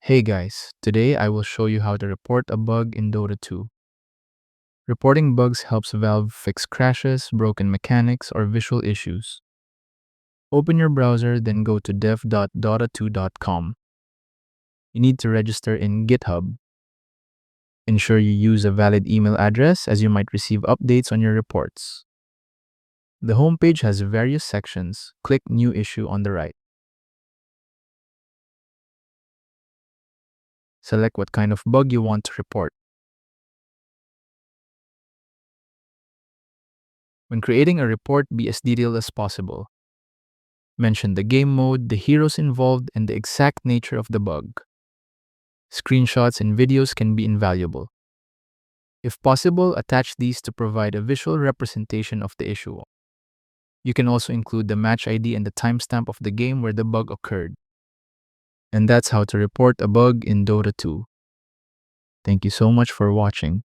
Hey guys, today I will show you how to report a bug in Dota 2. Reporting bugs helps Valve fix crashes, broken mechanics, or visual issues. Open your browser, then go to dev.dota2.com. You need to register in GitHub. Ensure you use a valid email address as you might receive updates on your reports. The homepage has various sections. Click New Issue on the right. Select what kind of bug you want to report. When creating a report, be as detailed as possible. Mention the game mode, the heroes involved, and the exact nature of the bug. Screenshots and videos can be invaluable. If possible, attach these to provide a visual representation of the issue. You can also include the match ID and the timestamp of the game where the bug occurred. And that's how to report a bug in Dota 2. Thank you so much for watching.